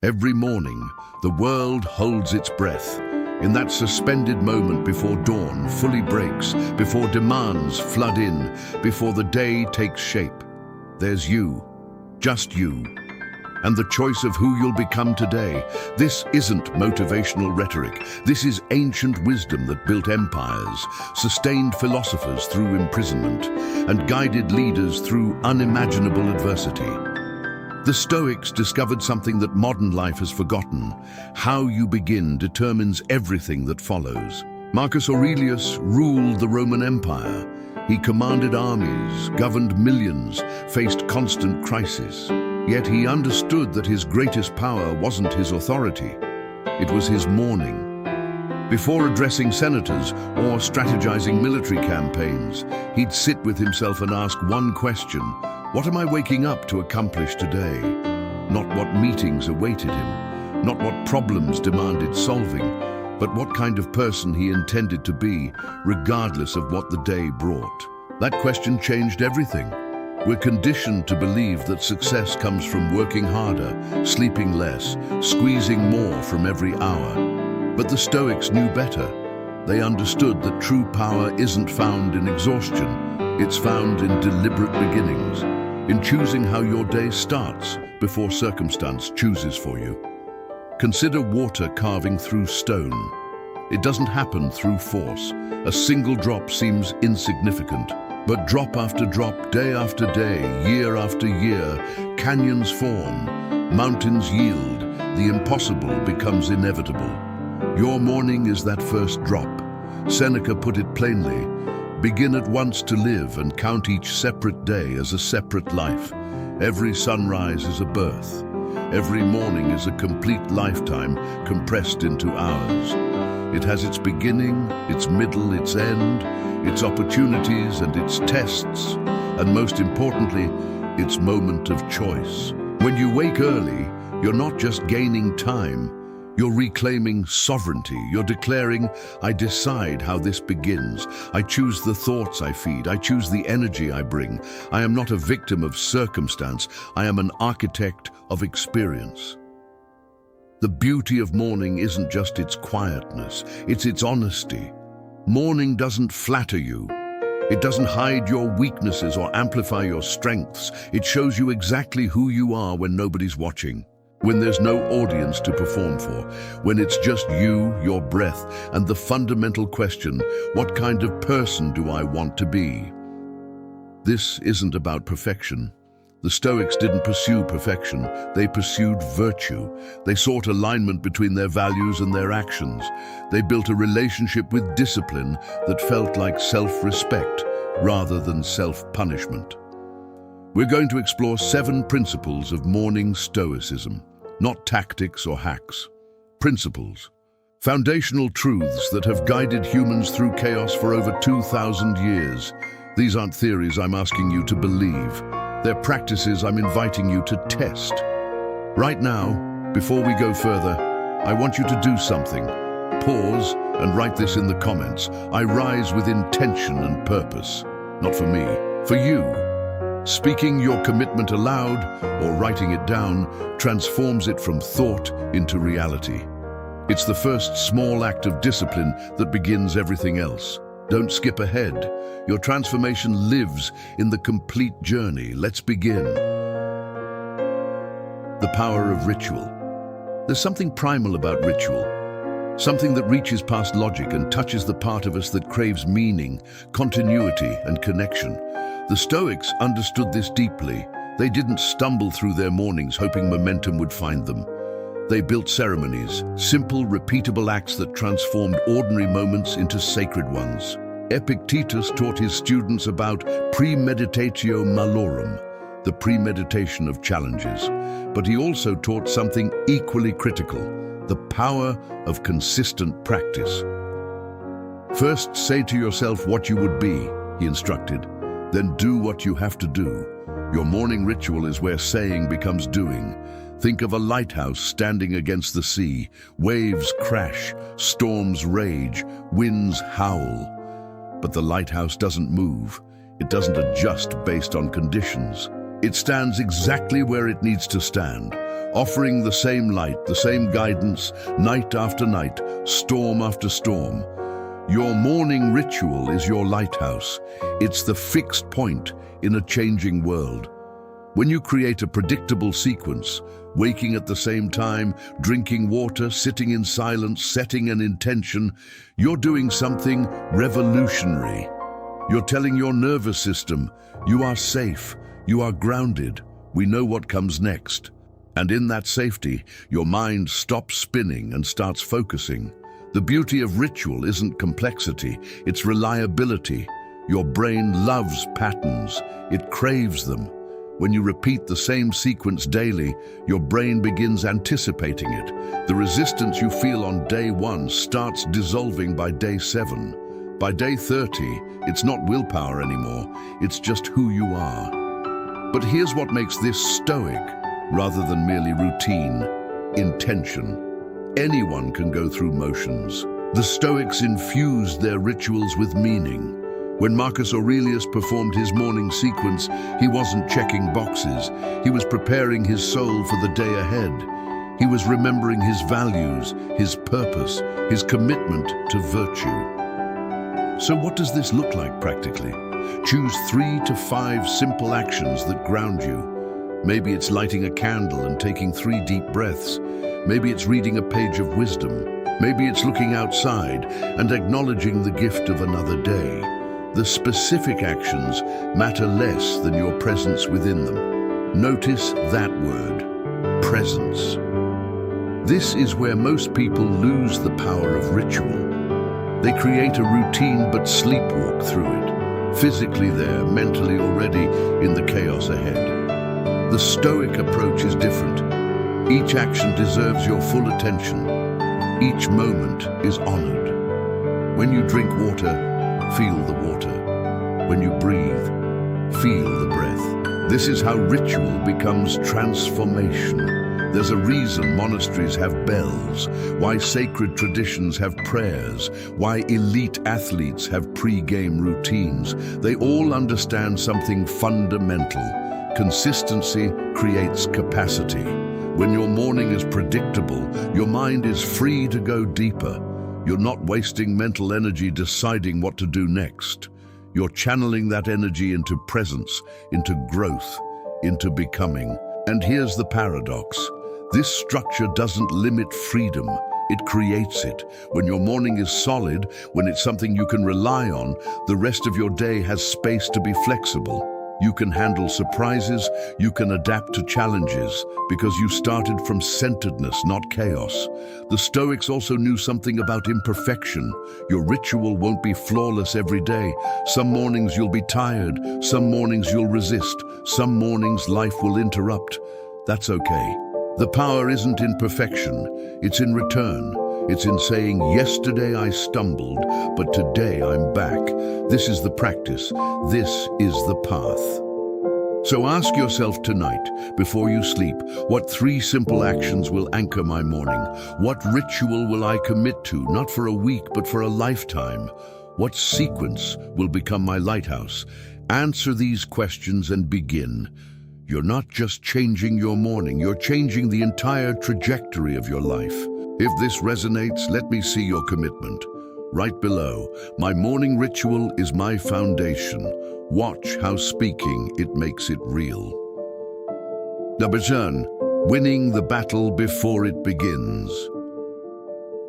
Every morning, the world holds its breath. In that suspended moment before dawn fully breaks, before demands flood in, before the day takes shape, there's you, just you, and the choice of who you'll become today. This isn't motivational rhetoric. This is ancient wisdom that built empires, sustained philosophers through imprisonment, and guided leaders through unimaginable adversity. The Stoics discovered something that modern life has forgotten. How you begin determines everything that follows. Marcus Aurelius ruled the Roman Empire. He commanded armies, governed millions, faced constant crises. Yet he understood that his greatest power wasn't his authority. It was his mourning. Before addressing senators or strategizing military campaigns, he'd sit with himself and ask one question: what am I waking up to accomplish today? Not what meetings awaited him, not what problems demanded solving, but what kind of person he intended to be, regardless of what the day brought. That question changed everything. We're conditioned to believe that success comes from working harder, sleeping less, squeezing more from every hour. But the Stoics knew better. They understood that true power isn't found in exhaustion. It's found in deliberate beginnings, in choosing how your day starts before circumstance chooses for you. Consider water carving through stone. It doesn't happen through force. A single drop seems insignificant, but drop after drop, day after day, year after year, canyons form, mountains yield, the impossible becomes inevitable. Your morning is that first drop. Seneca put it plainly: begin at once to live and count each separate day as a separate life. Every sunrise is a birth. Every morning is a complete lifetime compressed into hours. It has its beginning, its middle, its end, its opportunities and its tests, and most importantly, its moment of choice. When you wake early, you're not just gaining time, you're reclaiming sovereignty. You're declaring, I decide how this begins. I choose the thoughts I feed. I choose the energy I bring. I am not a victim of circumstance. I am an architect of experience. The beauty of morning isn't just its quietness, it's its honesty. Morning doesn't flatter you. It doesn't hide your weaknesses or amplify your strengths. It shows you exactly who you are when nobody's watching. When there's no audience to perform for, when it's just you, your breath, and the fundamental question, what kind of person do I want to be? This isn't about perfection. The Stoics didn't pursue perfection, they pursued virtue. They sought alignment between their values and their actions. They built a relationship with discipline that felt like self-respect rather than self-punishment. We're going to explore 7 principles of morning Stoicism. Not tactics or hacks. Principles. Foundational truths that have guided humans through chaos for over 2,000 years. These aren't theories I'm asking you to believe. They're practices I'm inviting you to test. Right now, before we go further, I want you to do something. Pause and write this in the comments. I rise with intention and purpose. Not for me, for you. Speaking your commitment aloud or writing it down transforms it from thought into reality. It's the first small act of discipline that begins everything else. Don't skip ahead. Your transformation lives in the complete journey. Let's begin. The power of ritual. There's something primal about ritual. Something that reaches past logic and touches the part of us that craves meaning, continuity, and connection. The Stoics understood this deeply. They didn't stumble through their mornings hoping momentum would find them. They built ceremonies, simple, repeatable acts that transformed ordinary moments into sacred ones. Epictetus taught his students about premeditatio malorum, the premeditation of challenges. But he also taught something equally critical: the power of consistent practice. First, say to yourself what you would be, he instructed. Then do what you have to do. Your morning ritual is where saying becomes doing. Think of a lighthouse standing against the sea. Waves crash, storms rage, winds howl. But the lighthouse doesn't move. It doesn't adjust based on conditions. It stands exactly where it needs to stand, offering the same light, the same guidance, night after night, storm after storm. Your morning ritual is your lighthouse. It's the fixed point in a changing world. When you create a predictable sequence, waking at the same time, drinking water, sitting in silence, setting an intention, you're doing something revolutionary. You're telling your nervous system, you are safe, you are grounded, we know what comes next. And in that safety, your mind stops spinning and starts focusing. The beauty of ritual isn't complexity, it's reliability. Your brain loves patterns, it craves them. When you repeat the same sequence daily, your brain begins anticipating it. The resistance you feel on day 1 starts dissolving by day 7. By day 30, it's not willpower anymore, it's just who you are. But here's what makes this stoic, rather than merely routine: intention. Anyone can go through motions. The Stoics infused their rituals with meaning. When Marcus Aurelius performed his morning sequence, he wasn't checking boxes. He was preparing his soul for the day ahead. He was remembering his values, his purpose, his commitment to virtue. So what does this look like practically? Choose 3 to 5 simple actions that ground you. Maybe it's lighting a candle and taking 3 deep breaths. Maybe it's reading a page of wisdom. Maybe it's looking outside and acknowledging the gift of another day. The specific actions matter less than your presence within them. Notice that word, presence. This is where most people lose the power of ritual. They create a routine but sleepwalk through it, physically there, mentally already in the chaos ahead. The Stoic approach is different. Each action deserves your full attention. Each moment is honored. When you drink water, feel the water. When you breathe, feel the breath. This is how ritual becomes transformation. There's a reason monasteries have bells, why sacred traditions have prayers, why elite athletes have pre-game routines. They all understand something fundamental. Consistency creates capacity. When your morning is predictable, your mind is free to go deeper. You're not wasting mental energy deciding what to do next. You're channeling that energy into presence, into growth, into becoming. And here's the paradox. This structure doesn't limit freedom, it creates it. When your morning is solid, when it's something you can rely on, the rest of your day has space to be flexible. You can handle surprises, you can adapt to challenges, because you started from centeredness, not chaos. The Stoics also knew something about imperfection. Your ritual won't be flawless every day. Some mornings you'll be tired, some mornings you'll resist, some mornings life will interrupt. That's okay. The power isn't in perfection, it's in return. It's in saying, yesterday I stumbled, but today I'm back. This is the practice. This is the path. So ask yourself tonight, before you sleep, what 3 simple actions will anchor my morning? What ritual will I commit to, not for a week, but for a lifetime? What sequence will become my lighthouse? Answer these questions and begin. You're not just changing your morning, you're changing the entire trajectory of your life. If this resonates, let me see your commitment. Right below, my morning ritual is my foundation. Watch how speaking it makes it real. Number 10, winning the battle before it begins.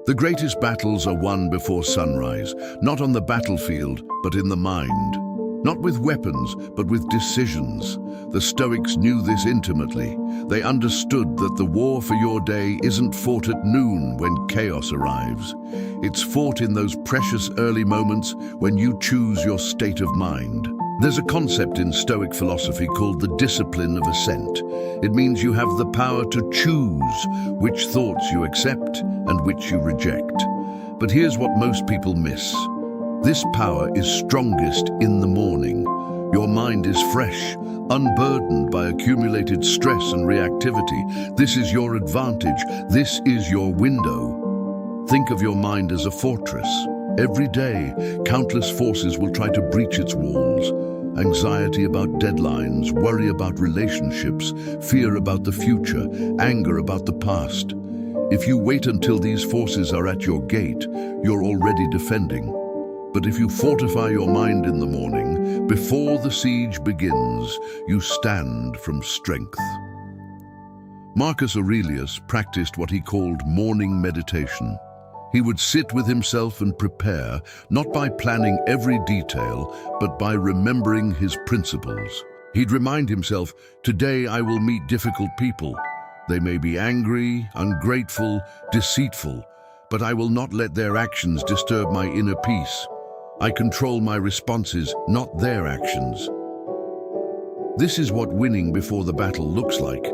The greatest battles are won before sunrise, not on the battlefield, but in the mind. Not with weapons, but with decisions. The Stoics knew this intimately. They understood that the war for your day isn't fought at noon when chaos arrives. It's fought in those precious early moments when you choose your state of mind. There's a concept in Stoic philosophy called the discipline of assent. It means you have the power to choose which thoughts you accept and which you reject. But here's what most people miss. This power is strongest in the morning. Your mind is fresh, unburdened by accumulated stress and reactivity. This is your advantage. This is your window. Think of your mind as a fortress. Every day, countless forces will try to breach its walls. Anxiety about deadlines, worry about relationships, fear about the future, anger about the past. If you wait until these forces are at your gate, you're already defending. But if you fortify your mind in the morning, before the siege begins, you stand from strength. Marcus Aurelius practiced what he called morning meditation. He would sit with himself and prepare, not by planning every detail, but by remembering his principles. He'd remind himself, today I will meet difficult people. They may be angry, ungrateful, deceitful, but I will not let their actions disturb my inner peace. I control my responses, not their actions. This is what winning before the battle looks like.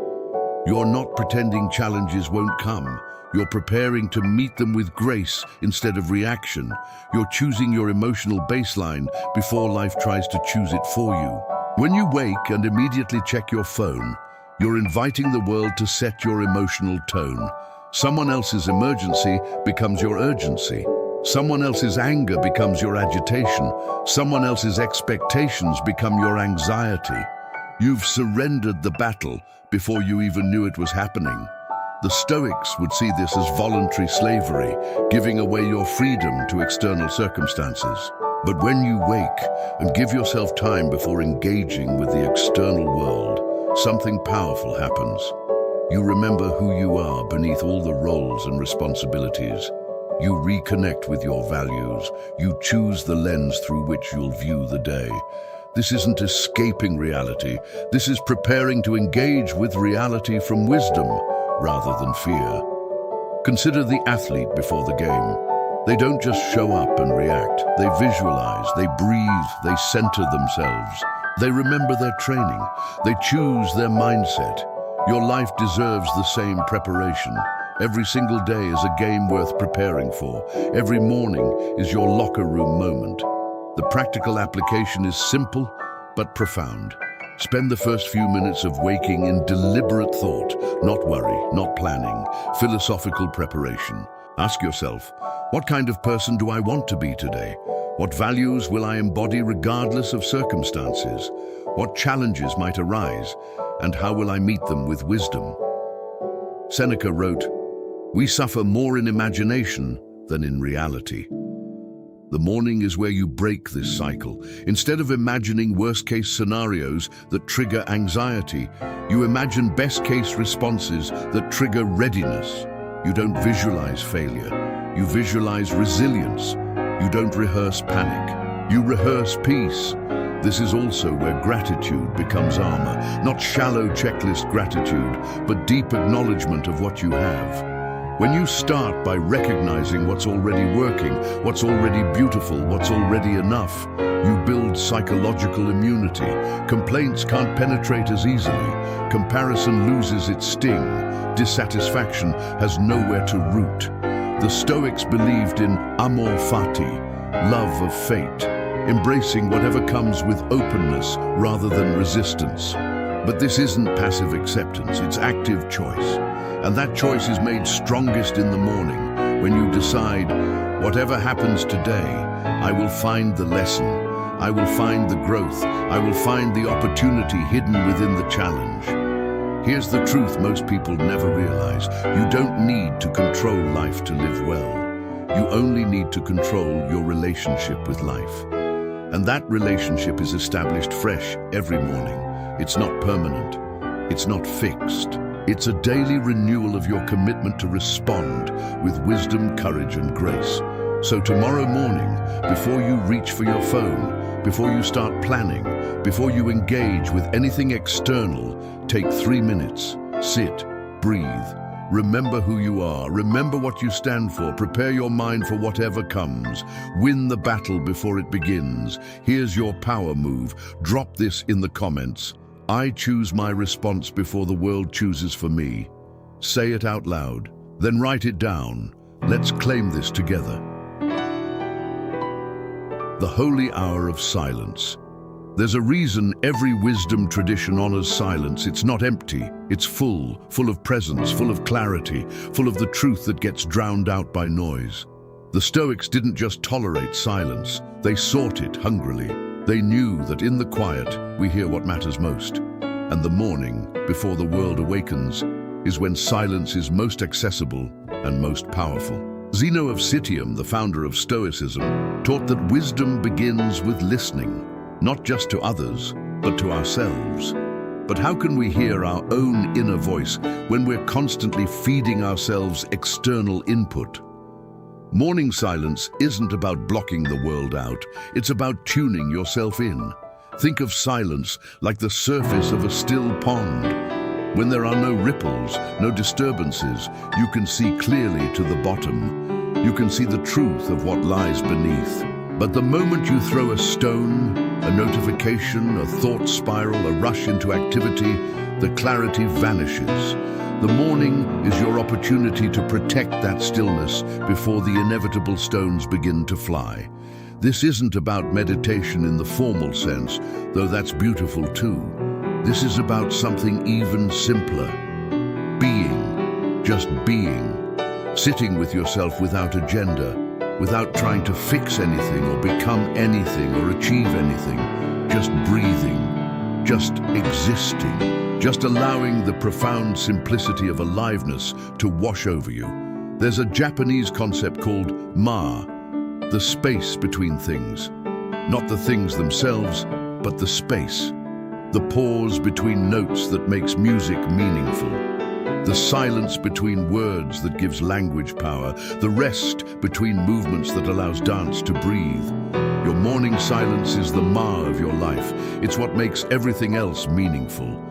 You're not pretending challenges won't come. You're preparing to meet them with grace instead of reaction. You're choosing your emotional baseline before life tries to choose it for you. When you wake and immediately check your phone, you're inviting the world to set your emotional tone. Someone else's emergency becomes your urgency. Someone else's anger becomes your agitation. Someone else's expectations become your anxiety. You've surrendered the battle before you even knew it was happening. The Stoics would see this as voluntary slavery, giving away your freedom to external circumstances. But when you wake and give yourself time before engaging with the external world, something powerful happens. You remember who you are beneath all the roles and responsibilities. You reconnect with your values. You choose the lens through which you'll view the day. This isn't escaping reality. This is preparing to engage with reality from wisdom rather than fear. Consider the athlete before the game. They don't just show up and react. They visualize, they breathe, they center themselves. They remember their training. They choose their mindset. Your life deserves the same preparation. Every single day is a game worth preparing for. Every morning is your locker room moment. The practical application is simple but profound. Spend the first few minutes of waking in deliberate thought, not worry, not planning, philosophical preparation. Ask yourself, what kind of person do I want to be today? What values will I embody regardless of circumstances? What challenges might arise, and how will I meet them with wisdom? Seneca wrote, "We suffer more in imagination than in reality." The morning is where you break this cycle. Instead of imagining worst-case scenarios that trigger anxiety, you imagine best-case responses that trigger readiness. You don't visualize failure. You visualize resilience. You don't rehearse panic. You rehearse peace. This is also where gratitude becomes armor. Not shallow checklist gratitude, but deep acknowledgement of what you have. When you start by recognizing what's already working, what's already beautiful, what's already enough, you build psychological immunity. Complaints can't penetrate as easily. Comparison loses its sting. Dissatisfaction has nowhere to root. The Stoics believed in amor fati, love of fate, embracing whatever comes with openness rather than resistance. But this isn't passive acceptance, it's active choice. And that choice is made strongest in the morning, when you decide, whatever happens today, I will find the lesson, I will find the growth, I will find the opportunity hidden within the challenge. Here's the truth most people never realize. You don't need to control life to live well. You only need to control your relationship with life. And that relationship is established fresh every morning. It's not permanent. It's not fixed. It's a daily renewal of your commitment to respond with wisdom, courage, and grace. So tomorrow morning, before you reach for your phone, before you start planning, before you engage with anything external, take 3 minutes. Sit, breathe. Remember who you are. Remember what you stand for. Prepare your mind for whatever comes. Win the battle before it begins. Here's your power move. Drop this in the comments. I choose my response before the world chooses for me. Say it out loud, then write it down. Let's claim this together. The holy hour of silence. There's a reason every wisdom tradition honors silence. It's not empty, it's full of presence, full of clarity, full of the truth that gets drowned out by noise. The Stoics didn't just tolerate silence, they sought it hungrily. They knew that in the quiet we hear what matters most, and the morning, before the world awakens, is when silence is most accessible and most powerful. Zeno of Citium, the founder of Stoicism, taught that wisdom begins with listening, not just to others, but to ourselves. But how can we hear our own inner voice when we're constantly feeding ourselves external input? Morning silence isn't about blocking the world out, it's about tuning yourself in. Think of silence like the surface of a still pond. When there are no ripples, no disturbances, you can see clearly to the bottom. You can see the truth of what lies beneath. But the moment you throw a stone, a notification, a thought spiral, a rush into activity, the clarity vanishes. The morning is your opportunity to protect that stillness before the inevitable stones begin to fly. This isn't about meditation in the formal sense, though that's beautiful too. This is about something even simpler. Being, just being. Sitting with yourself without agenda, without trying to fix anything or become anything or achieve anything. Just breathing, just existing, just allowing the profound simplicity of aliveness to wash over you. There's a Japanese concept called ma, the space between things. Not the things themselves, but the space. The pause between notes that makes music meaningful. The silence between words that gives language power. The rest between movements that allows dance to breathe. Your morning silence is the ma of your life. It's what makes everything else meaningful.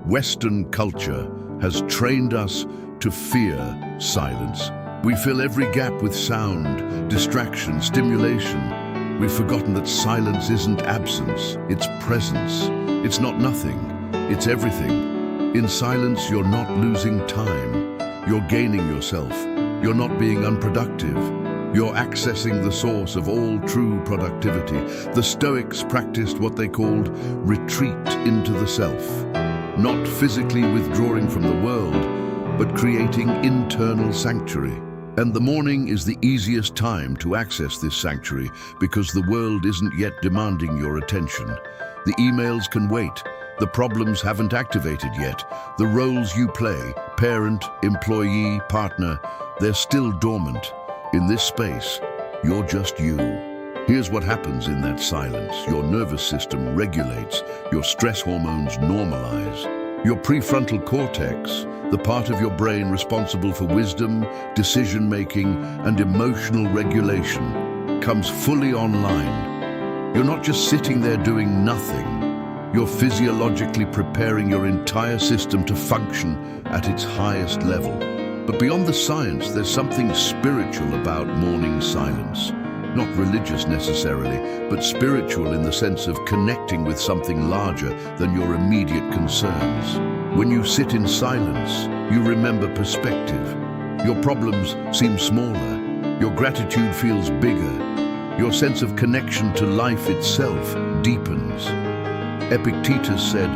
Western culture has trained us to fear silence. We fill every gap with sound, distraction, stimulation. We've forgotten that silence isn't absence, it's presence. It's not nothing, it's everything. In silence, you're not losing time. You're gaining yourself. You're not being unproductive. You're accessing the source of all true productivity. The Stoics practiced what they called retreat into the self. Not physically withdrawing from the world, but creating internal sanctuary. And the morning is the easiest time to access this sanctuary because the world isn't yet demanding your attention. The emails can wait. The problems haven't activated yet. The roles you play, parent, employee, partner, they're still dormant. In this space, you're just you. Here's what happens in that silence. Your nervous system regulates. Your stress hormones normalize. Your prefrontal cortex, the part of your brain responsible for wisdom, decision-making, and emotional regulation, comes fully online. You're not just sitting there doing nothing. You're physiologically preparing your entire system to function at its highest level. But beyond the science, there's something spiritual about morning silence. Not religious necessarily, but spiritual in the sense of connecting with something larger than your immediate concerns. When you sit in silence, you remember perspective. Your problems seem smaller. Your gratitude feels bigger. Your sense of connection to life itself deepens. Epictetus said,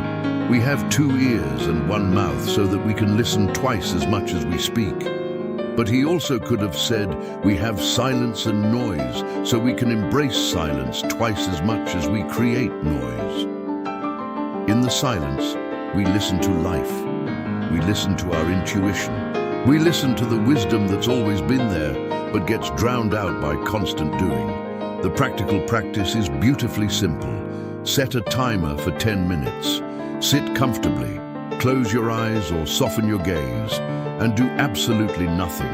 "We have 2 ears and 1 mouth so that we can listen twice as much as we speak." But he also could have said, "We have silence and noise so we can embrace silence twice as much as we create noise." In the silence, we listen to life. We listen to our intuition. We listen to the wisdom that's always been there, but gets drowned out by constant doing. The practical practice is beautifully simple. Set a timer for 10 minutes. Sit comfortably, close your eyes or soften your gaze, and do absolutely nothing.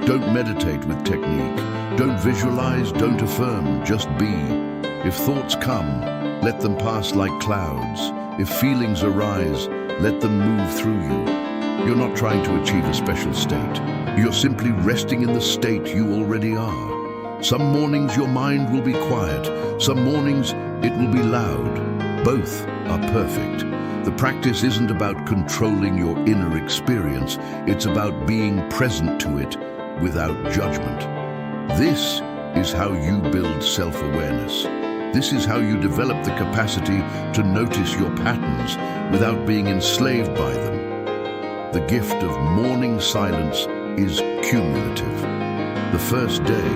Don't meditate with technique. Don't visualize, don't affirm, just be. If thoughts come, let them pass like clouds. If feelings arise, let them move through you. You're not trying to achieve a special state. You're simply resting in the state you already are. Some mornings your mind will be quiet. Some mornings it will be loud. Both are perfect. The practice isn't about controlling your inner experience. It's about being present to it without judgment. This is how you build self-awareness. This is how you develop the capacity to notice your patterns without being enslaved by them. The gift of morning silence is cumulative. The first day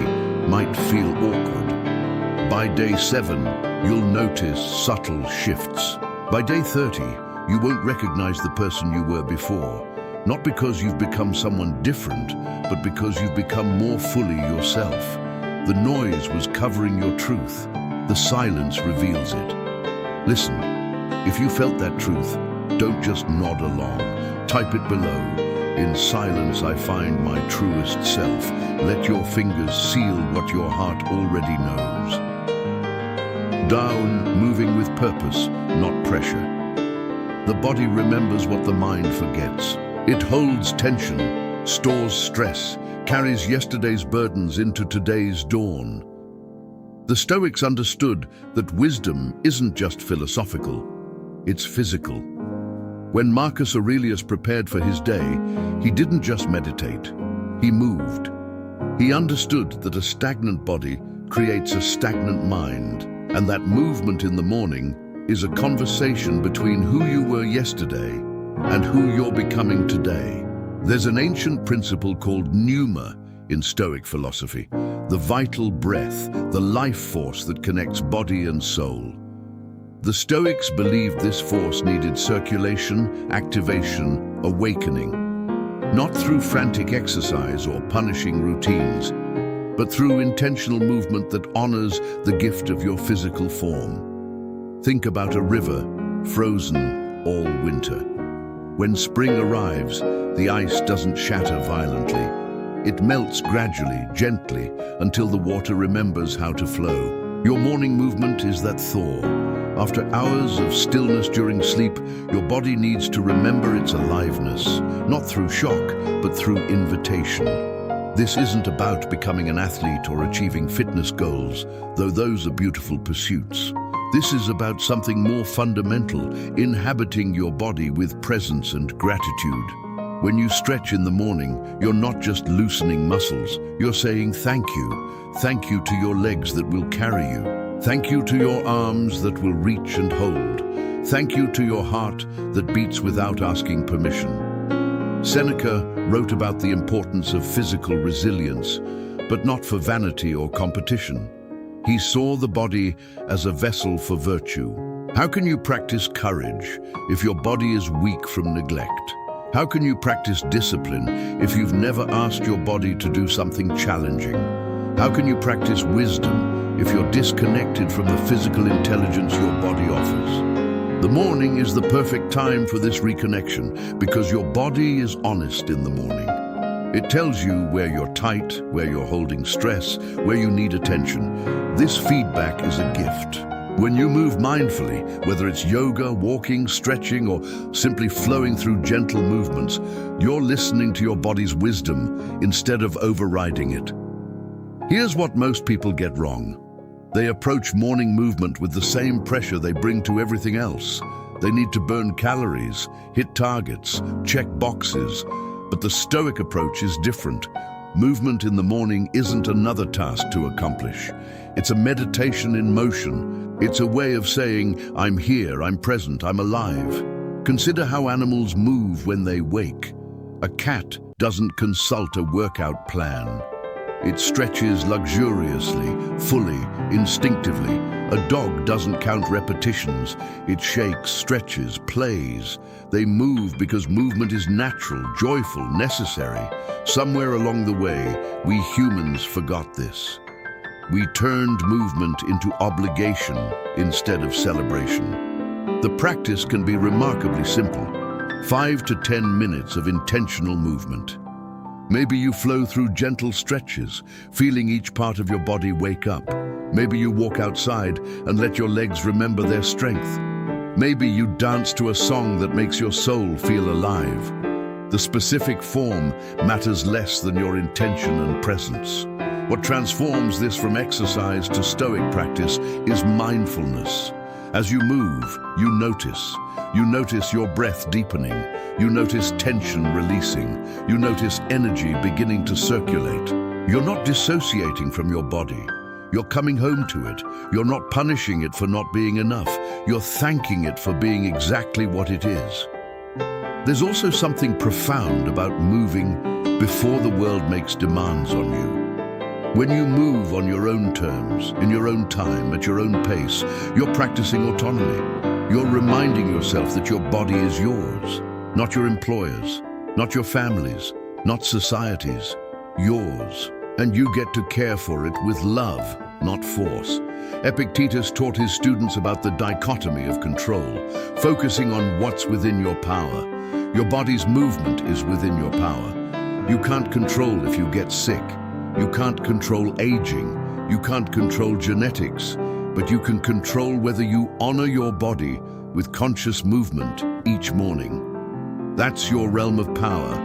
might feel awkward. By day 7, you'll notice subtle shifts. By day 30, you won't recognize the person you were before. Not because you've become someone different, but because you've become more fully yourself. The noise was covering your truth. The silence reveals it. Listen, if you felt that truth, don't just nod along. Type it below. In silence I find my truest self. Let your fingers seal what your heart already knows. Down, moving with purpose, not pressure. The body remembers what the mind forgets. It holds tension, stores stress, carries yesterday's burdens into today's dawn. The Stoics understood that wisdom isn't just philosophical, it's physical. When Marcus Aurelius prepared for his day, he didn't just meditate, he moved. He understood that a stagnant body creates a stagnant mind, and that movement in the morning is a conversation between who you were yesterday and who you're becoming today. There's an ancient principle called pneuma in Stoic philosophy, the vital breath, the life force that connects body and soul. The Stoics believed this force needed circulation, activation, awakening, not through frantic exercise or punishing routines, but through intentional movement that honors the gift of your physical form. Think about a river, frozen all winter. When spring arrives, the ice doesn't shatter violently. It melts gradually, gently, until the water remembers how to flow. Your morning movement is that thaw. After hours of stillness during sleep, your body needs to remember its aliveness, not through shock, but through invitation. This isn't about becoming an athlete or achieving fitness goals, though those are beautiful pursuits. This is about something more fundamental, inhabiting your body with presence and gratitude. When you stretch in the morning, you're not just loosening muscles, you're saying thank you. Thank you to your legs that will carry you. Thank you to your arms that will reach and hold. Thank you to your heart that beats without asking permission. Seneca wrote about the importance of physical resilience, but not for vanity or competition. He saw the body as a vessel for virtue. How can you practice courage if your body is weak from neglect? How can you practice discipline if you've never asked your body to do something challenging? How can you practice wisdom if you're disconnected from the physical intelligence your body offers? The morning is the perfect time for this reconnection because your body is honest in the morning. It tells you where you're tight, where you're holding stress, where you need attention. This feedback is a gift. When you move mindfully, whether it's yoga, walking, stretching, or simply flowing through gentle movements, you're listening to your body's wisdom instead of overriding it. Here's what most people get wrong. They approach morning movement with the same pressure they bring to everything else. They need to burn calories, hit targets, check boxes. But the Stoic approach is different. Movement in the morning isn't another task to accomplish. It's a meditation in motion. It's a way of saying, I'm here, I'm present, I'm alive. Consider how animals move when they wake. A cat doesn't consult a workout plan. It stretches luxuriously, fully, instinctively. A dog doesn't count repetitions. It shakes, stretches, plays. They move because movement is natural, joyful, necessary. Somewhere along the way, we humans forgot this. We turned movement into obligation instead of celebration. The practice can be remarkably simple. 5 to 10 minutes of intentional movement. Maybe you flow through gentle stretches, feeling each part of your body wake up. Maybe you walk outside and let your legs remember their strength. Maybe you dance to a song that makes your soul feel alive. The specific form matters less than your intention and presence. What transforms this from exercise to Stoic practice is mindfulness. As you move, you notice. You notice your breath deepening. You notice tension releasing. You notice energy beginning to circulate. You're not dissociating from your body. You're coming home to it. You're not punishing it for not being enough. You're thanking it for being exactly what it is. There's also something profound about moving before the world makes demands on you. When you move on your own terms, in your own time, at your own pace, you're practicing autonomy. You're reminding yourself that your body is yours, not your employer's, not your family's, not society's, yours. And you get to care for it with love, not force. Epictetus taught his students about the dichotomy of control, focusing on what's within your power. Your body's movement is within your power. You can't control if you get sick. You can't control aging. You can't control genetics. But you can control whether you honor your body with conscious movement each morning. That's your realm of power.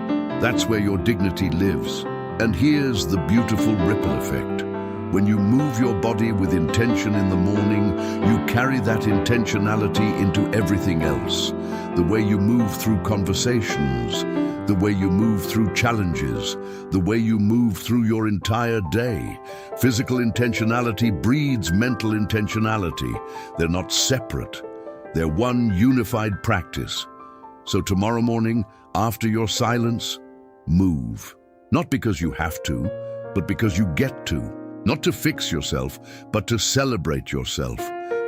That's where your dignity lives. And here's the beautiful ripple effect. When you move your body with intention in the morning, you carry that intentionality into everything else. The way you move through conversations, the way you move through challenges, the way you move through your entire day. Physical intentionality breeds mental intentionality. They're not separate. They're one unified practice. So tomorrow morning, after your silence, move. Not because you have to, but because you get to. Not to fix yourself, but to celebrate yourself.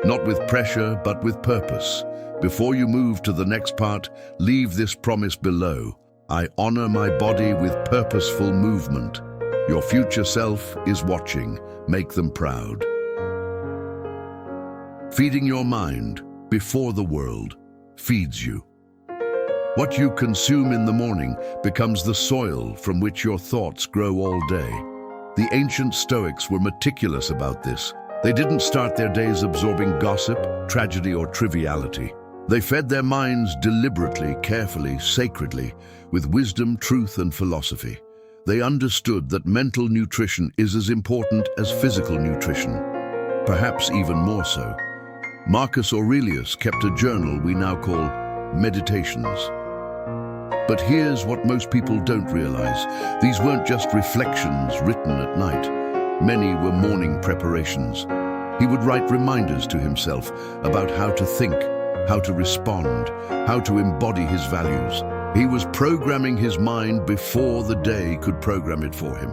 Not with pressure, but with purpose. Before you move to the next part, leave this promise below. I honor my body with purposeful movement. Your future self is watching. Make them proud. Feeding your mind before the world feeds you. What you consume in the morning becomes the soil from which your thoughts grow all day. The ancient Stoics were meticulous about this. They didn't start their days absorbing gossip, tragedy, or triviality. They fed their minds deliberately, carefully, sacredly, with wisdom, truth, and philosophy. They understood that mental nutrition is as important as physical nutrition, perhaps even more so. Marcus Aurelius kept a journal we now call Meditations. But here's what most people don't realize. These weren't just reflections written at night. Many were morning preparations. He would write reminders to himself about how to think, how to respond, how to embody his values. He was programming his mind before the day could program it for him.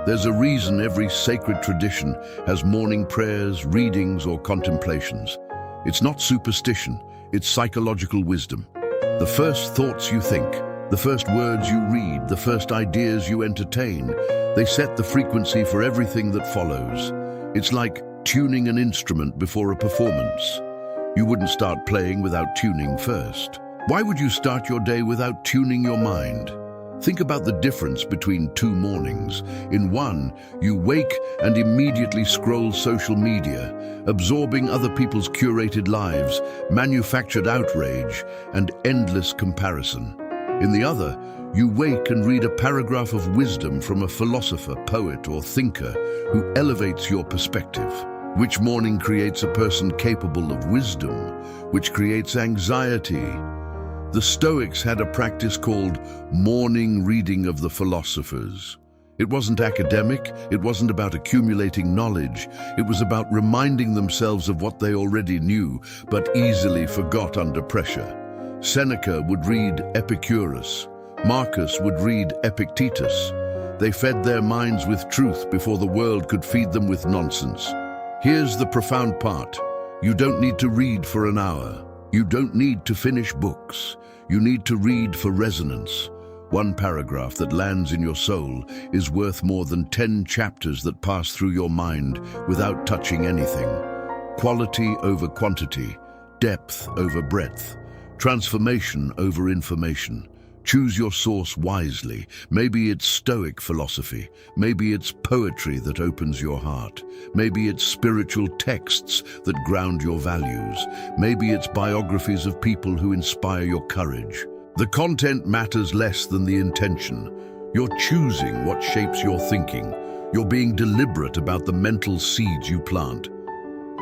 There's a reason every sacred tradition has morning prayers, readings, or contemplations. It's not superstition, it's psychological wisdom. The first thoughts you think, the first words you read, the first ideas you entertain, they set the frequency for everything that follows. It's like tuning an instrument before a performance. You wouldn't start playing without tuning first. Why would you start your day without tuning your mind? Think about the difference between two mornings. In one, you wake and immediately scroll social media, absorbing other people's curated lives, manufactured outrage, and endless comparison. In the other, you wake and read a paragraph of wisdom from a philosopher, poet, or thinker who elevates your perspective. Which morning creates a person capable of wisdom? Which creates anxiety? The Stoics had a practice called morning reading of the philosophers. It wasn't academic, it wasn't about accumulating knowledge, it was about reminding themselves of what they already knew, but easily forgot under pressure. Seneca would read Epicurus. Marcus would read Epictetus. They fed their minds with truth before the world could feed them with nonsense. Here's the profound part. You don't need to read for an hour. You don't need to finish books. You need to read for resonance. One paragraph that lands in your soul is worth more than 10 chapters that pass through your mind without touching anything. Quality over quantity, depth over breadth, transformation over information. Choose your source wisely. Maybe it's Stoic philosophy. Maybe it's poetry that opens your heart. Maybe it's spiritual texts that ground your values. Maybe it's biographies of people who inspire your courage. The content matters less than the intention. You're choosing what shapes your thinking. You're being deliberate about the mental seeds you plant.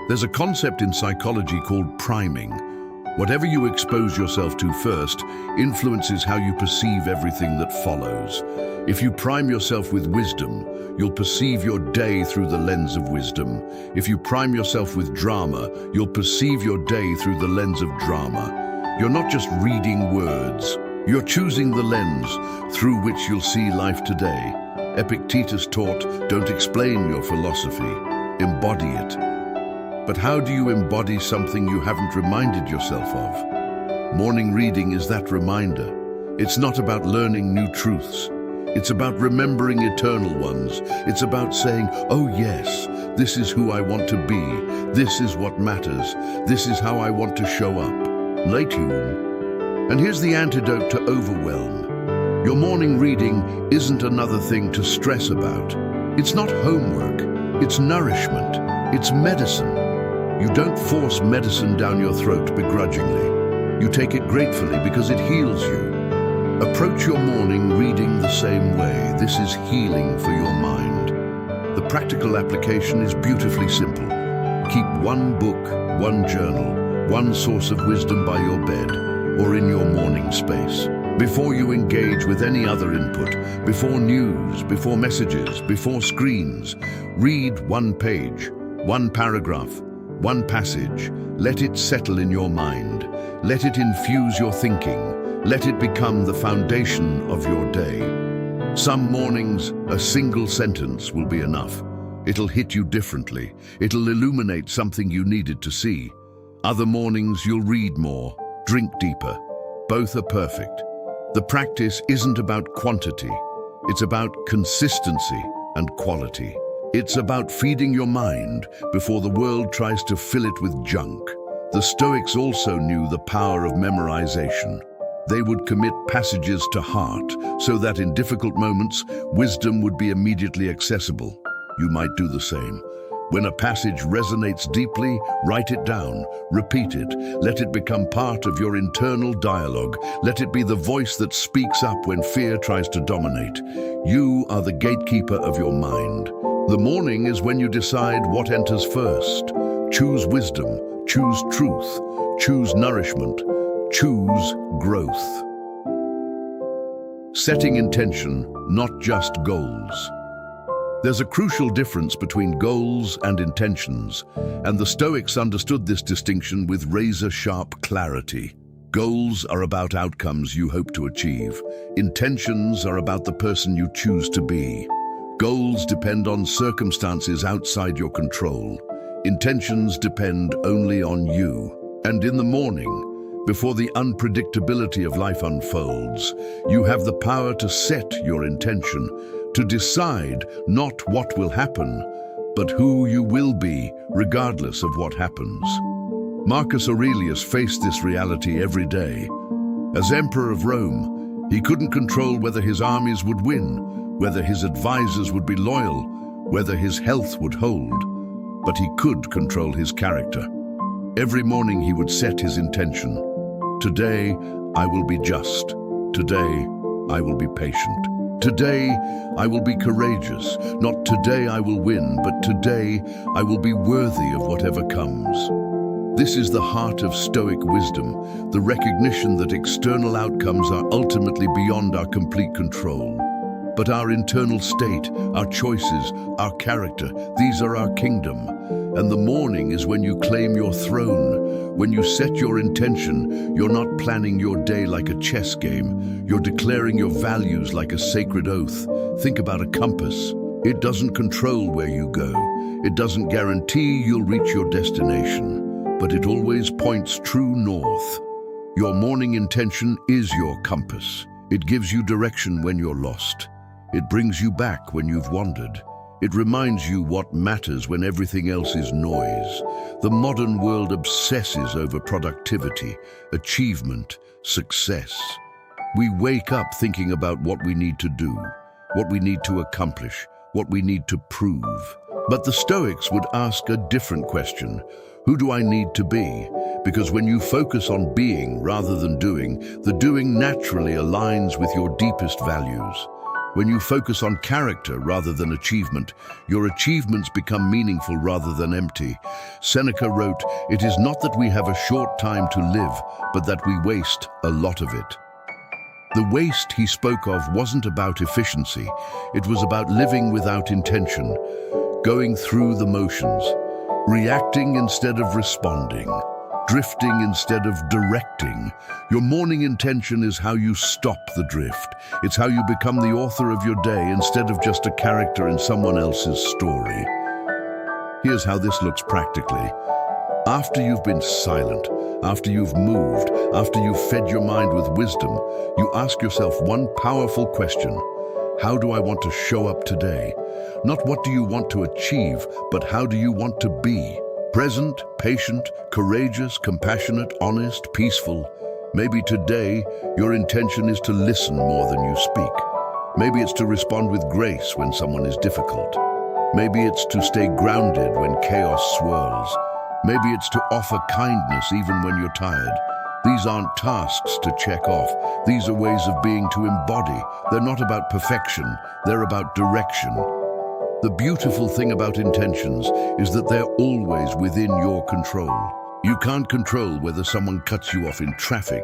There's a concept in psychology called priming. Whatever you expose yourself to first influences how you perceive everything that follows. If you prime yourself with wisdom, you'll perceive your day through the lens of wisdom. If you prime yourself with drama, you'll perceive your day through the lens of drama. You're not just reading words, you're choosing the lens through which you'll see life today. Epictetus taught, don't explain your philosophy, embody it. But how do you embody something you haven't reminded yourself of? Morning reading is that reminder. It's not about learning new truths. It's about remembering eternal ones. It's about saying, oh yes, this is who I want to be. This is what matters. This is how I want to show up. Late human. And here's the antidote to overwhelm. Your morning reading isn't another thing to stress about. It's not homework. It's nourishment. It's medicine. You don't force medicine down your throat begrudgingly. You take it gratefully because it heals you. Approach your morning reading the same way. This is healing for your mind. The practical application is beautifully simple. Keep one book, one journal, one source of wisdom by your bed or in your morning space. Before you engage with any other input, before news, before messages, before screens, read one page, one paragraph, one passage. Let it settle in your mind. Let it infuse your thinking. Let it become the foundation of your day. Some mornings, a single sentence will be enough. It'll hit you differently. It'll illuminate something you needed to see. Other mornings, you'll read more, drink deeper. Both are perfect. The practice isn't about quantity. It's about consistency and quality. It's about feeding your mind before the world tries to fill it with junk. The Stoics also knew the power of memorization. They would commit passages to heart so that in difficult moments, wisdom would be immediately accessible. You might do the same. When a passage resonates deeply, write it down, repeat it, let it become part of your internal dialogue. Let it be the voice that speaks up when fear tries to dominate. You are the gatekeeper of your mind. The morning is when you decide what enters first. Choose wisdom, choose truth, choose nourishment. Choose growth. Setting intention, not just goals. There's a crucial difference between goals and intentions, and the Stoics understood this distinction with razor-sharp clarity. Goals are about outcomes you hope to achieve. Intentions are about the person you choose to be. Goals depend on circumstances outside your control. Intentions depend only on you. And in the morning, before the unpredictability of life unfolds, you have the power to set your intention, to decide not what will happen, but who you will be, regardless of what happens. Marcus Aurelius faced this reality every day. As Emperor of Rome, he couldn't control whether his armies would win, whether his advisors would be loyal, whether his health would hold, but he could control his character. Every morning he would set his intention. Today, I will be just. Today, I will be patient. Today, I will be courageous. Not today I will win, but today I will be worthy of whatever comes. This is the heart of Stoic wisdom, the recognition that external outcomes are ultimately beyond our complete control. But our internal state, our choices, our character, these are our kingdom. And the morning is when you claim your throne. When you set your intention, you're not planning your day like a chess game. You're declaring your values like a sacred oath. Think about a compass. It doesn't control where you go. It doesn't guarantee you'll reach your destination. But it always points true north. Your morning intention is your compass. It gives you direction when you're lost. It brings you back when you've wandered. It reminds you what matters when everything else is noise. The modern world obsesses over productivity, achievement, success. We wake up thinking about what we need to do, what we need to accomplish, what we need to prove. But the Stoics would ask a different question. Who do I need to be? Because when you focus on being rather than doing, the doing naturally aligns with your deepest values. When you focus on character rather than achievement, your achievements become meaningful rather than empty. Seneca wrote, "It is not that we have a short time to live, but that we waste a lot of it." The waste he spoke of wasn't about efficiency. It was about living without intention, going through the motions, reacting instead of responding, drifting instead of directing. Your morning intention is how you stop the drift. It's how you become the author of your day instead of just a character in someone else's story. Here's how this looks practically. After you've been silent, after you've moved, after you've fed your mind with wisdom, you ask yourself one powerful question. How do I want to show up today? Not what do you want to achieve, but how do you want to be? Present, patient, courageous, compassionate, honest, peaceful. Maybe today your intention is to listen more than you speak. Maybe it's to respond with grace when someone is difficult. Maybe it's to stay grounded when chaos swirls. Maybe it's to offer kindness even when you're tired. These aren't tasks to check off. These are ways of being to embody. They're not about perfection, they're about direction. The beautiful thing about intentions is that they're always within your control. You can't control whether someone cuts you off in traffic,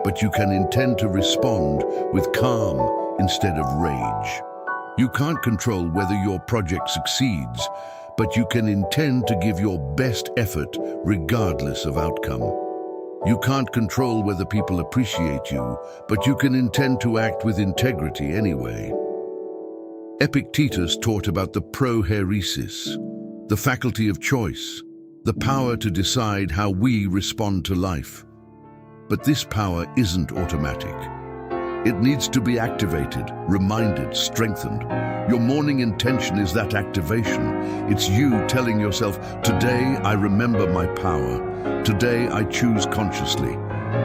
but you can intend to respond with calm instead of rage. You can't control whether your project succeeds, but you can intend to give your best effort regardless of outcome. You can't control whether people appreciate you, but you can intend to act with integrity anyway. Epictetus taught about the prohairesis, the faculty of choice, the power to decide how we respond to life. But this power isn't automatic. It needs to be activated, reminded, strengthened. Your morning intention is that activation. It's you telling yourself, today I remember my power. Today I choose consciously.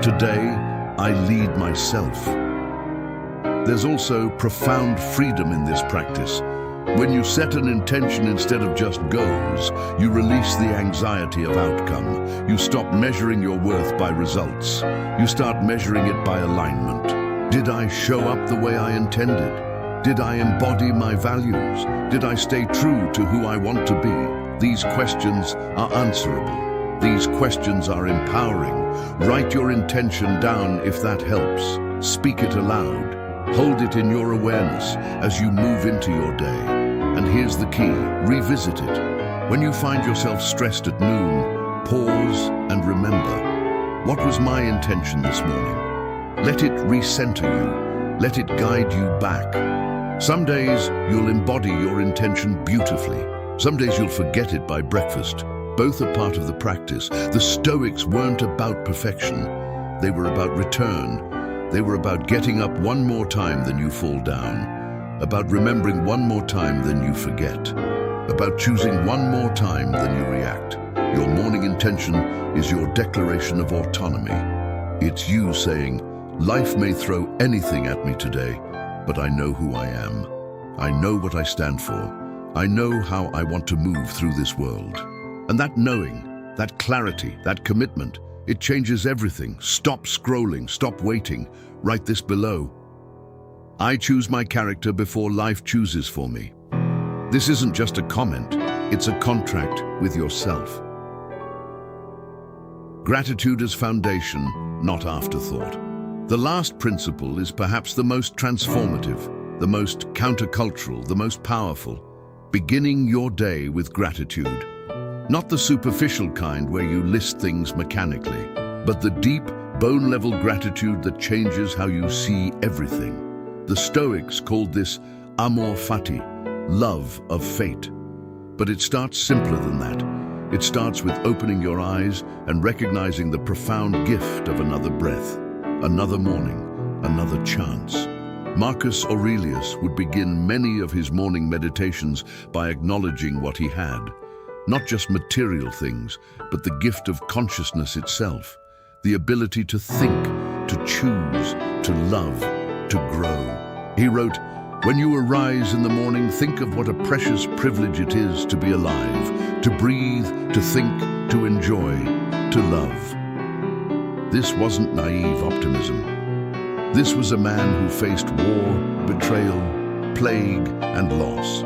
Today I lead myself. There's also profound freedom in this practice. When you set an intention instead of just goals, you release the anxiety of outcome. You stop measuring your worth by results. You start measuring it by alignment. Did I show up the way I intended? Did I embody my values? Did I stay true to who I want to be? These questions are answerable. These questions are empowering. Write your intention down if that helps. Speak it aloud. Hold it in your awareness as you move into your day. And here's the key, revisit it. When you find yourself stressed at noon, pause and remember. What was my intention this morning? Let it recenter you. Let it guide you back. Some days you'll embody your intention beautifully. Some days you'll forget it by breakfast. Both are part of the practice. The Stoics weren't about perfection. They were about return. They were about getting up one more time than you fall down. About remembering one more time than you forget. About choosing one more time than you react. Your morning intention is your declaration of autonomy. It's you saying, life may throw anything at me today, but I know who I am. I know what I stand for. I know how I want to move through this world. And that knowing, that clarity, that commitment, it changes everything. Stop scrolling, stop waiting. Write this below. I choose my character before life chooses for me. This isn't just a comment, it's a contract with yourself. Gratitude as foundation, not afterthought. The last principle is perhaps the most transformative, the most countercultural, the most powerful. Beginning your day with gratitude. Not the superficial kind where you list things mechanically, but the deep, bone-level gratitude that changes how you see everything. The Stoics called this amor fati, love of fate. But it starts simpler than that. It starts with opening your eyes and recognizing the profound gift of another breath. Another morning, another chance. Marcus Aurelius would begin many of his morning meditations by acknowledging what he had. Not just material things, but the gift of consciousness itself. The ability to think, to choose, to love, to grow. He wrote, "When you arise in the morning, think of what a precious privilege it is to be alive, to breathe, to think, to enjoy, to love." This wasn't naive optimism. This was a man who faced war, betrayal, plague, and loss.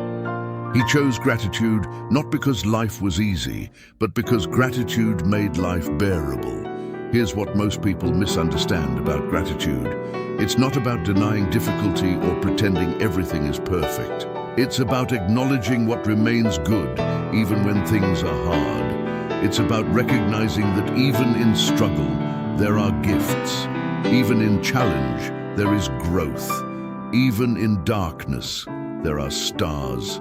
He chose gratitude not because life was easy, but because gratitude made life bearable. Here's what most people misunderstand about gratitude. It's not about denying difficulty or pretending everything is perfect. It's about acknowledging what remains good, even when things are hard. It's about recognizing that even in struggle, there are gifts. Even in challenge, there is growth. Even in darkness, there are stars.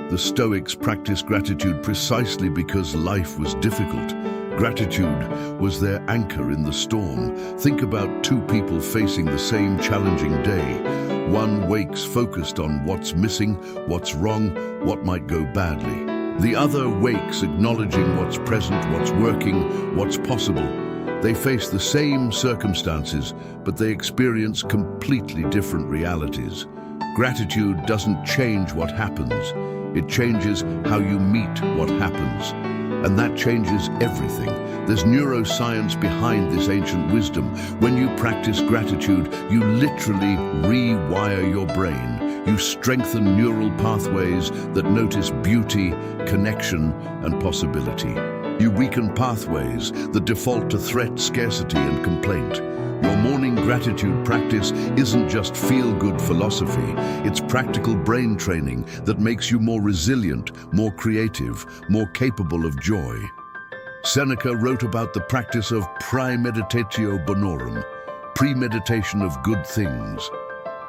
The Stoics practiced gratitude precisely because life was difficult. Gratitude was their anchor in the storm. Think about two people facing the same challenging day. One wakes focused on what's missing, what's wrong, what might go badly. The other wakes acknowledging what's present, what's working, what's possible. They face the same circumstances, but they experience completely different realities. Gratitude doesn't change what happens. It changes how you meet what happens. And that changes everything. There's neuroscience behind this ancient wisdom. When you practice gratitude, you literally rewire your brain. You strengthen neural pathways that notice beauty, connection, and possibility. You weaken pathways that default to threat, scarcity, and complaint. Your morning gratitude practice isn't just feel-good philosophy, it's practical brain training that makes you more resilient, more creative, more capable of joy. Seneca wrote about the practice of praemeditatio bonorum, premeditation of good things.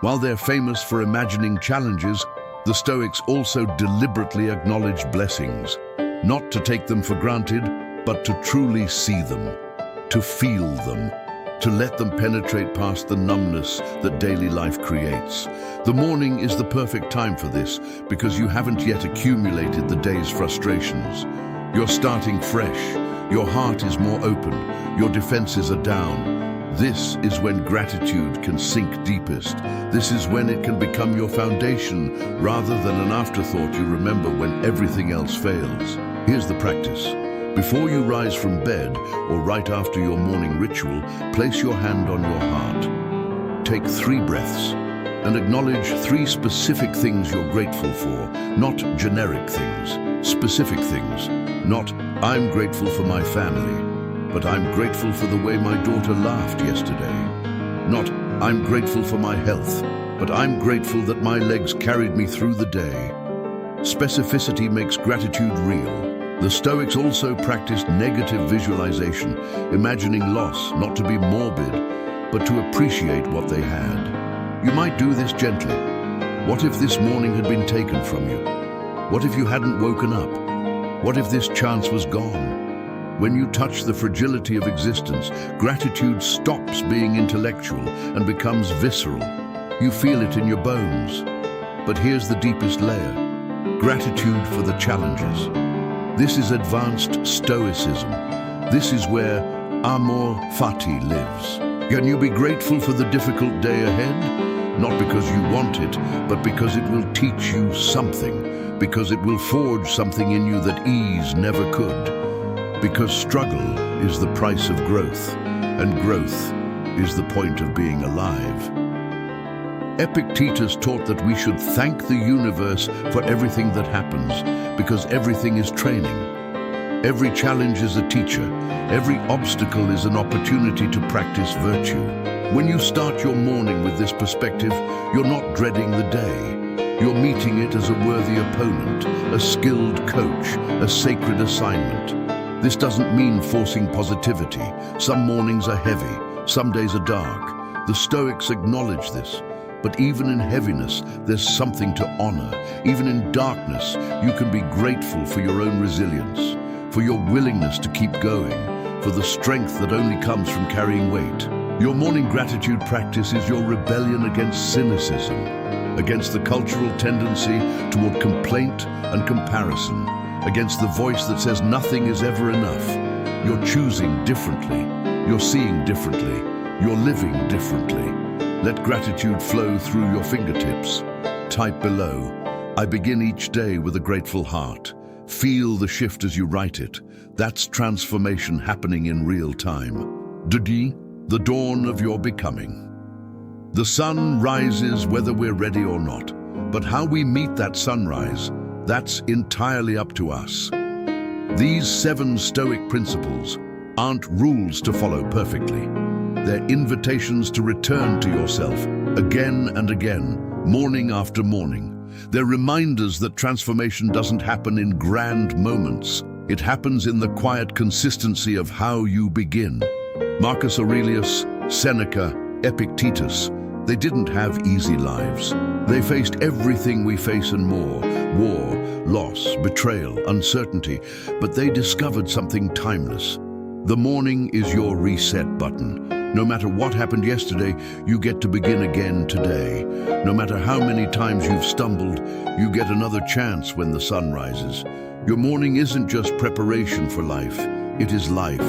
While they're famous for imagining challenges, the Stoics also deliberately acknowledged blessings, not to take them for granted, but to truly see them, to feel them, to let them penetrate past the numbness that daily life creates. The morning is the perfect time for this because you haven't yet accumulated the day's frustrations. You're starting fresh, your heart is more open, your defenses are down. This is when gratitude can sink deepest. This is when it can become your foundation rather than an afterthought you remember when everything else fails. Here's the practice. Before you rise from bed or right after your morning ritual, place your hand on your heart. Take 3 breaths and acknowledge 3 specific things you're grateful for, not generic things, specific things. Not, I'm grateful for my family, but I'm grateful for the way my daughter laughed yesterday. Not, I'm grateful for my health, but I'm grateful that my legs carried me through the day. Specificity makes gratitude real. The Stoics also practiced negative visualization, imagining loss, not to be morbid, but to appreciate what they had. You might do this gently. What if this morning had been taken from you? What if you hadn't woken up? What if this chance was gone? When you touch the fragility of existence, gratitude stops being intellectual and becomes visceral. You feel it in your bones. But here's the deepest layer: gratitude for the challenges. This is advanced Stoicism. This is where amor fati lives. Can you be grateful for the difficult day ahead? Not because you want it, but because it will teach you something. Because it will forge something in you that ease never could. Because struggle is the price of growth, and growth is the point of being alive. Epictetus taught that we should thank the universe for everything that happens, because everything is training. Every challenge is a teacher. Every obstacle is an opportunity to practice virtue. When you start your morning with this perspective, you're not dreading the day. You're meeting it as a worthy opponent, a skilled coach, a sacred assignment. This doesn't mean forcing positivity. Some mornings are heavy, some days are dark. The Stoics acknowledge this. But even in heaviness, there's something to honor. Even in darkness, you can be grateful for your own resilience, for your willingness to keep going, for the strength that only comes from carrying weight. Your morning gratitude practice is your rebellion against cynicism, against the cultural tendency toward complaint and comparison, against the voice that says nothing is ever enough. You're choosing differently, you're seeing differently, you're living differently. Let gratitude flow through your fingertips. Type below, I begin each day with a grateful heart. Feel the shift as you write it. That's transformation happening in real time. Dudi, the dawn of your becoming. The sun rises whether we're ready or not, but how we meet that sunrise, that's entirely up to us. These 7 Stoic principles aren't rules to follow perfectly. They're invitations to return to yourself again and again, morning after morning. They're reminders that transformation doesn't happen in grand moments. It happens in the quiet consistency of how you begin. Marcus Aurelius, Seneca, Epictetus, they didn't have easy lives. They faced everything we face and more: war, loss, betrayal, uncertainty. But they discovered something timeless. The morning is your reset button. No matter what happened yesterday, you get to begin again today. No matter how many times you've stumbled, you get another chance when the sun rises. Your morning isn't just preparation for life, it is life.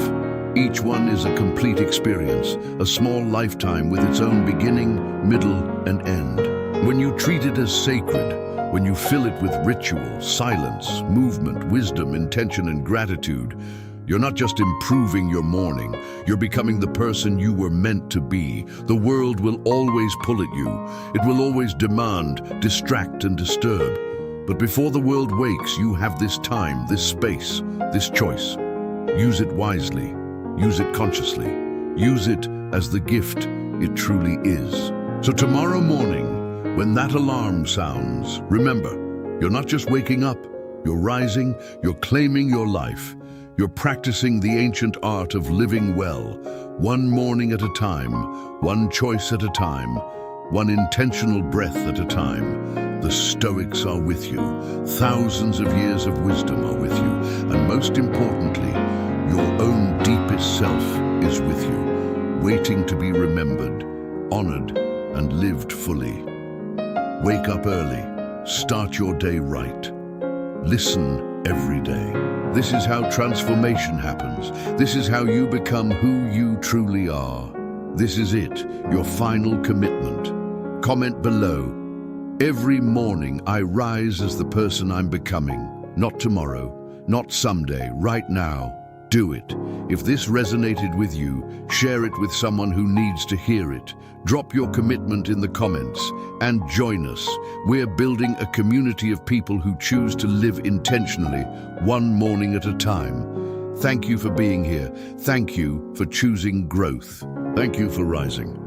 Each one is a complete experience, a small lifetime with its own beginning, middle, and end. When you treat it as sacred, when you fill it with ritual, silence, movement, wisdom, intention, and gratitude, you're not just improving your morning, you're becoming the person you were meant to be. The world will always pull at you. It will always demand, distract, and disturb. But before the world wakes, you have this time, this space, this choice. Use it wisely. Use it consciously. Use it as the gift it truly is. So tomorrow morning, when that alarm sounds, remember, you're not just waking up, you're rising, you're claiming your life. You're practicing the ancient art of living well, one morning at a time, one choice at a time, one intentional breath at a time. The Stoics are with you. Thousands of years of wisdom are with you. And most importantly, your own deepest self is with you, waiting to be remembered, honored, and lived fully. Wake up early. Start your day right. Listen every day. This is how transformation happens. This is how you become who you truly are. This is it, your final commitment. Comment below. Every morning I rise as the person I'm becoming. Not tomorrow, not someday, right now. Do it. If this resonated with you, share it with someone who needs to hear it. Drop your commitment in the comments and join us. We're building a community of people who choose to live intentionally, one morning at a time. Thank you for being here. Thank you for choosing growth. Thank you for rising.